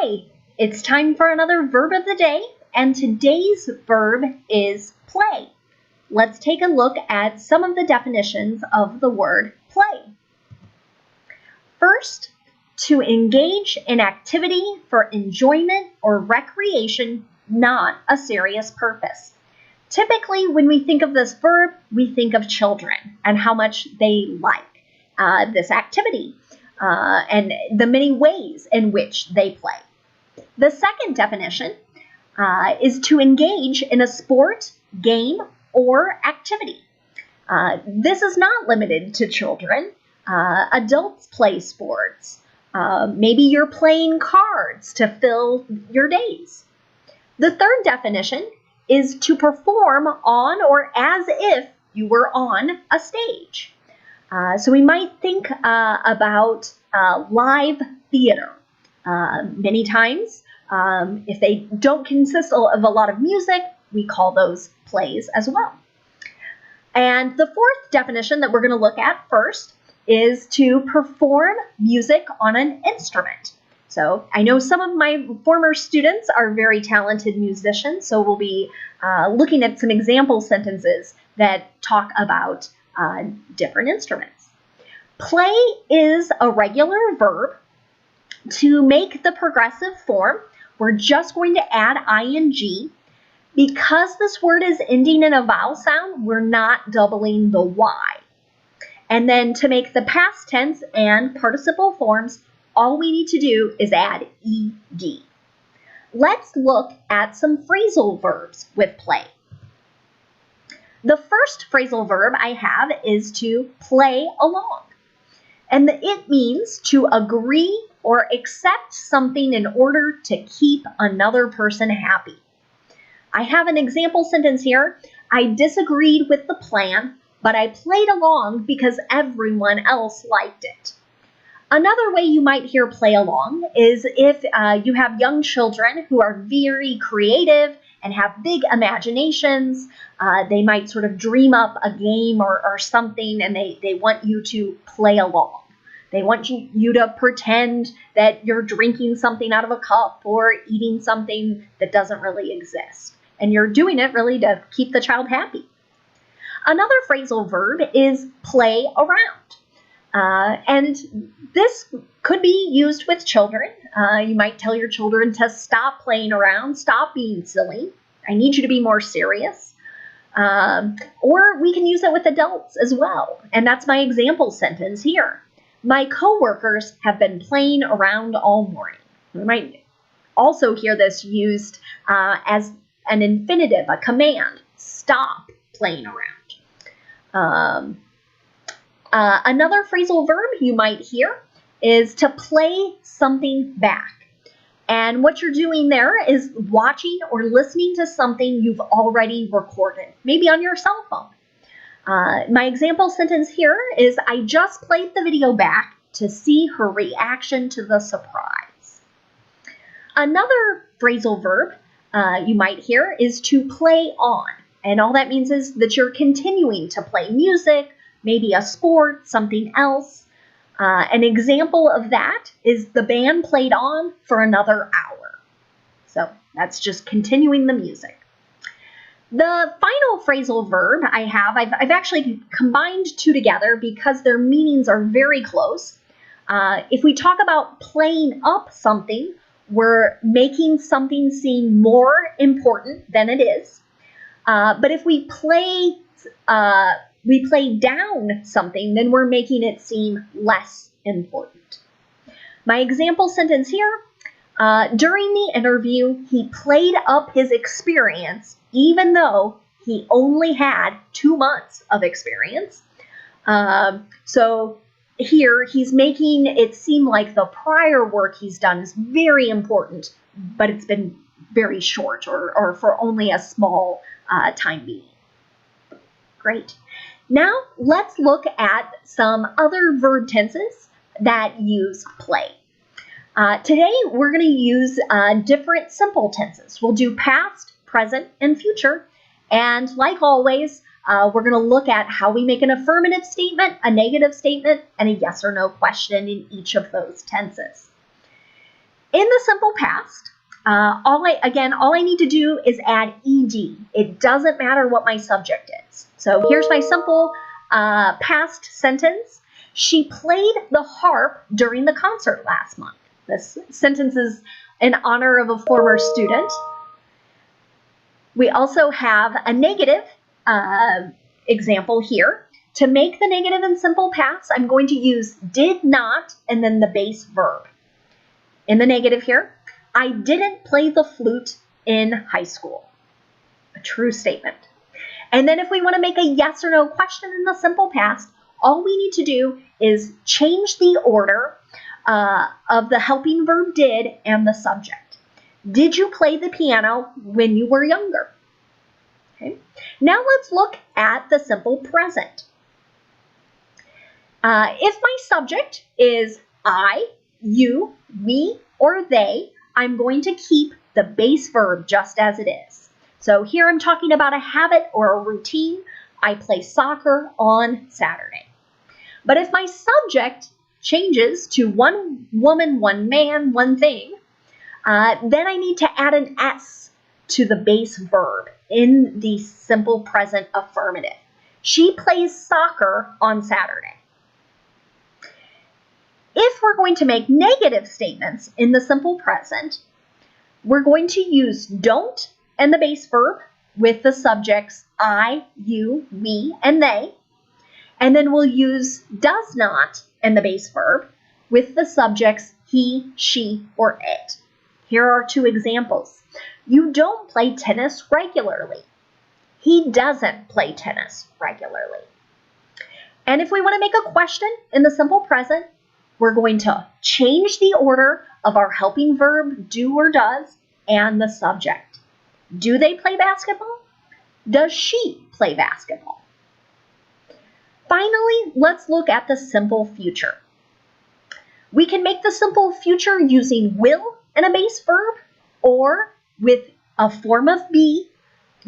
Hi, it's time for another verb of the day, and today's verb is play. Let's take a look at some of the definitions of the word play. First, to engage in activity for enjoyment or recreation, not a serious purpose. Typically, when we think of this verb, we think of children and how much they like this activity and the many ways in which they play. The second definition is to engage in a sport, game, or activity. This is not limited to children. Adults play sports. Maybe you're playing cards to fill your days. The third definition is to perform on or as if you were on a stage. So we might think about live theater. Many times, if they don't consist of a lot of music, we call those plays as well. And the fourth definition that we're going to look at first is to perform music on an instrument. So I know some of my former students are very talented musicians, so we'll be looking at some example sentences that talk about different instruments. Play is a regular verb. To make the progressive form, we're just going to add ing. Because this word is ending in a vowel sound, we're not doubling the Y. And then to make the past tense and participle forms, all we need to do is add ed. Let's look at some phrasal verbs with play. The first phrasal verb I have is to play along. And it means to agree or accept something in order to keep another person happy. I have an example sentence here. I disagreed with the plan, but I played along because everyone else liked it. Another way you might hear play along is if you have young children who are very creative and have big imaginations. They might sort of dream up a game or something, and they want you to play along. They want you to pretend that you're drinking something out of a cup or eating something that doesn't really exist. And you're doing it really to keep the child happy. Another phrasal verb is play around. And this could be used with children. You might tell your children to stop playing around, stop being silly. I need you to be more serious. Or we can use it with adults as well. And that's my example sentence here. My coworkers have been playing around all morning. You might also hear this used as an infinitive, a command. Stop playing around. Another phrasal verb you might hear is to play something back. And what you're doing there is watching or listening to something you've already recorded, maybe on your cell phone. My example sentence here is, I just played the video back to see her reaction to the surprise. Another phrasal verb you might hear is to play on. And all that means is that you're continuing to play music, maybe a sport, something else. An example of that is the band played on for another hour. So that's just continuing the music. The final phrasal verb I have, I've actually combined two together because their meanings are very close. If we talk about playing up something, we're making something seem more important than it is. But if we play down something, then we're making it seem less important. My example sentence here, during the interview, he played up his experience even though he only had 2 months of experience. So here he's making it seem like the prior work he's done is very important, but it's been very short or for only a small time being. Great. Now let's look at some other verb tenses that use play. Today we're going to use different simple tenses. We'll do past, present, and future. And like always, we're going to look at how we make an affirmative statement, a negative statement, and a yes or no question in each of those tenses. In the simple past, all I need to do is add ed. It doesn't matter what my subject is. So here's my simple past sentence. She played the harp during the concert last month. This sentence is in honor of a former student. We also have a negative example here. To make the negative in simple past, I'm going to use did not and then the base verb. In the negative here, I didn't play the flute in high school. A true statement. And then if we want to make a yes or no question in the simple past, all we need to do is change the order of the helping verb did and the subject. Did you play the piano when you were younger? Okay. Now let's look at the simple present. If my subject is I, you, we, or they, I'm going to keep the base verb just as it is. So here I'm talking about a habit or a routine. I play soccer on Saturday. But if my subject changes to one woman, one man, one thing, then I need to add an S to the base verb in the simple present affirmative. She plays soccer on Saturday. If we're going to make negative statements in the simple present, we're going to use don't and the base verb with the subjects I, you, we, and they. And then we'll use does not and the base verb with the subjects he, she, or it. Here are two examples. You don't play tennis regularly. He doesn't play tennis regularly. And if we want to make a question in the simple present, we're going to change the order of our helping verb do or does and the subject. Do they play basketball? Does she play basketball? Finally, let's look at the simple future. We can make the simple future using will and a base verb, or with a form of be,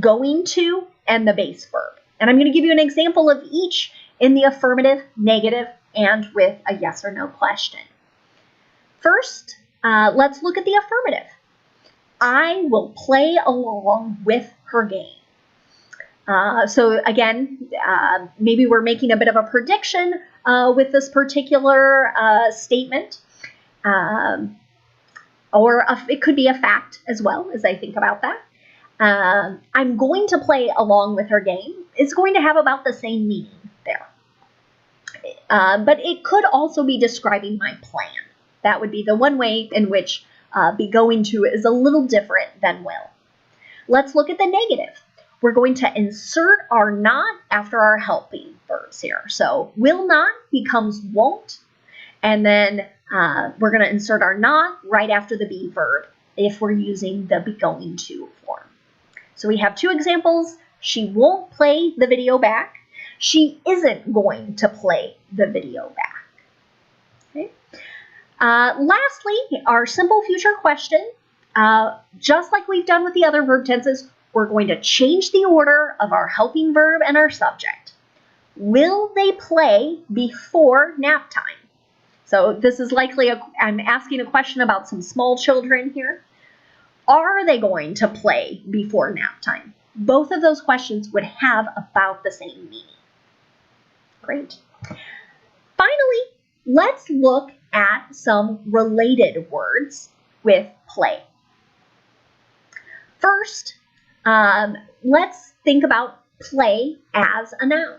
going to, and the base verb. And I'm going to give you an example of each in the affirmative, negative, and with a yes or no question. First, let's look at the affirmative. I will play along with her game. So again, maybe we're making a bit of a prediction with this particular statement. It could be a fact as well, as I think about that. I'm going to play along with her game. It's going to have about the same meaning there. But it could also be describing my plan. That would be the one way in which be going to is a little different than will. Let's look at the negative. We're going to insert our not after our helping verbs here. So will not becomes won't, and then we're going to insert our not right after the be verb if we're using the be going to form. So we have two examples. She won't play the video back. She isn't going to play the video back. Okay. Lastly, our simple future question, just like we've done with the other verb tenses, we're going to change the order of our helping verb and our subject. Will they play before nap time? So this is likely, I'm asking a question about some small children here. Are they going to play before nap time? Both of those questions would have about the same meaning. Great. Finally, let's look at some related words with play. First, let's think about play as a noun.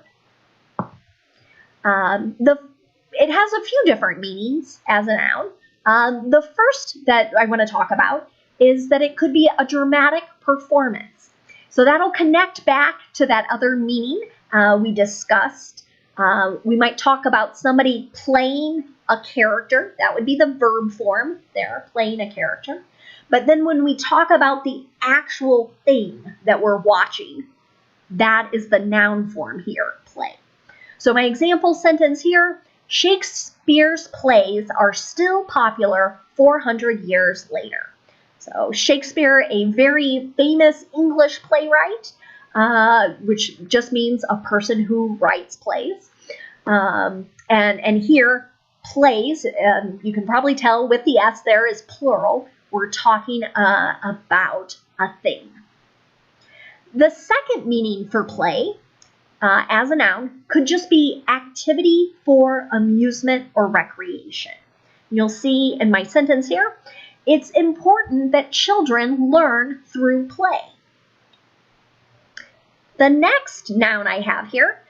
It has a few different meanings as a noun. The first that I want to talk about is that it could be a dramatic performance. So that'll connect back to that other meaning we discussed. We might talk about somebody playing a character. That would be the verb form there, playing a character. But then when we talk about the actual thing that we're watching, that is the noun form here, play. So my example sentence here, Shakespeare's plays are still popular 400 years later. So Shakespeare, a very famous English playwright, which just means a person who writes plays. And here, plays, you can probably tell with the S there is plural. We're talking about a thing. The second meaning for play as a noun could just be activity for amusement or recreation. You'll see in my sentence here, it's important that children learn through play. The next noun I have here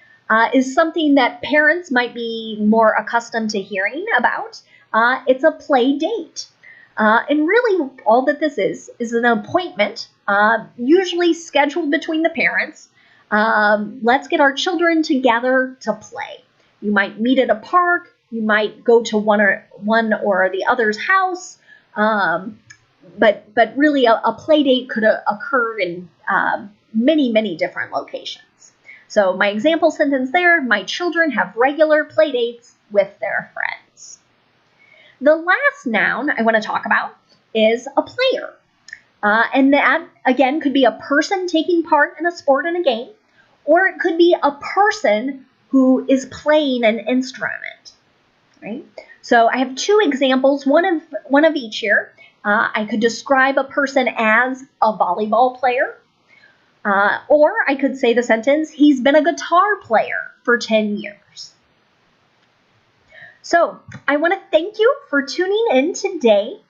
is something that parents might be more accustomed to hearing about. It's a play date. And really all that this is an appointment, usually scheduled between the parents. Let's get our children together to play. You might meet at a park. You might go to one or the other's house. But really a play date could occur in many, many different locations. So my example sentence there, my children have regular play dates with their friends. The last noun I want to talk about is a player. And that, again, could be a person taking part in a sport and a game, or it could be a person who is playing an instrument, right? So I have two examples, one of each here. I could describe a person as a volleyball player, or I could say the sentence, he's been a guitar player for 10 years. So I want to thank you for tuning in today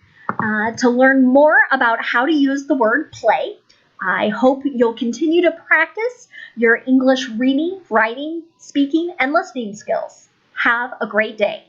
to learn more about how to use the word play. I hope you'll continue to practice your English reading, writing, speaking, and listening skills. Have a great day.